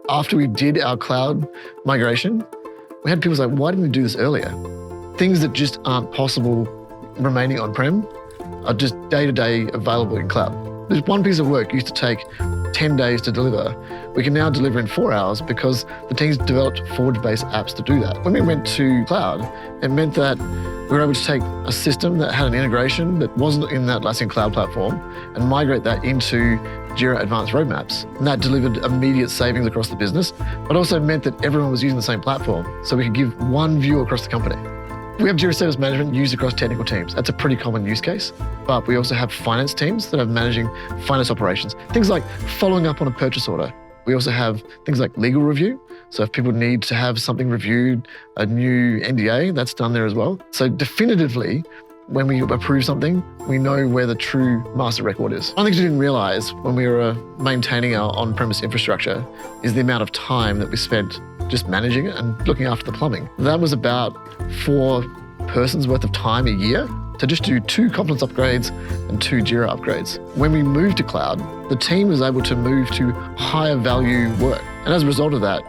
After we did our cloud migration, we had people say, why didn't we do this earlier? Things that just aren't possible remaining on-prem are just day-to-day available in cloud. There's one piece of work used to take 10 days to deliver. We can now deliver in 4 hours because the teams developed Forge-based apps to do that. When we went to cloud, it meant that we were able to take a system that had an integration that wasn't in that Atlassian cloud platform and migrate that into Jira Advanced Roadmaps. And that delivered immediate savings across the business, but also meant that everyone was using the same platform, so we could give one view across the company. We have Jira Service Management used across technical teams. That's a pretty common use case. But we also have finance teams that are managing finance operations. Things like following up on a purchase order. We also have things like legal review. So if people need to have something reviewed, a new NDA, that's done there as well. So definitively, when we approve something, we know where the true master record is. One thing we didn't realize when we were maintaining our on-premise infrastructure is the amount of time that we spent just managing it and looking after the plumbing. That was about 4 persons worth of time a year to just do 2 Confluence upgrades and 2 Jira upgrades. When we moved to cloud, the team was able to move to higher value work. And as a result of that,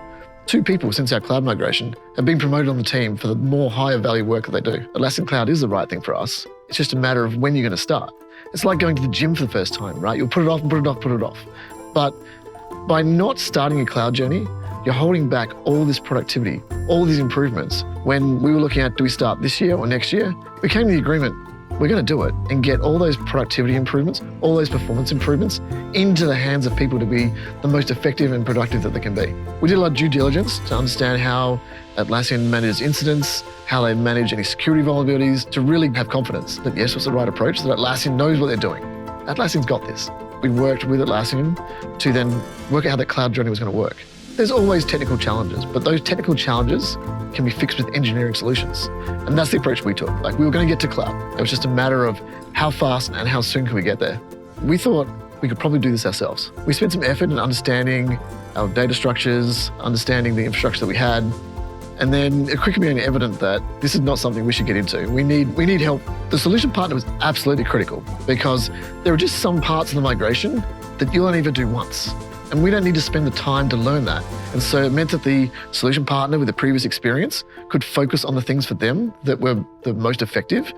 2 people since our cloud migration have been promoted on the team for the more higher value work that they do. Atlassian Cloud is the right thing for us. It's just a matter of when you're going to start. It's like going to the gym for the first time, right? You'll put it off and put it off, put it off. But by not starting a cloud journey, you're holding back all this productivity, all these improvements. When we were looking at, do we start this year or next year? We came to the agreement, we're going to do it and get all those productivity improvements, all those performance improvements into the hands of people to be the most effective and productive that they can be. We did a lot of due diligence to understand how Atlassian manages incidents, how they manage any security vulnerabilities, to really have confidence that yes, it's the right approach, that Atlassian knows what they're doing. Atlassian's got this. We worked with Atlassian to then work out how that cloud journey was going to work. There's always technical challenges, but those technical challenges can be fixed with engineering solutions. And that's the approach we took. Like, we were going to get to cloud. It was just a matter of how fast and how soon can we get there. We thought we could probably do this ourselves. We spent some effort in understanding our data structures, understanding the infrastructure that we had, and then it quickly became evident that this is not something we should get into. We need help. The solution partner was absolutely critical because there are just some parts of the migration that you'll only ever do once. And we don't need to spend the time to learn that. And so it meant that the solution partner with the previous experience could focus on the things for them that were the most effective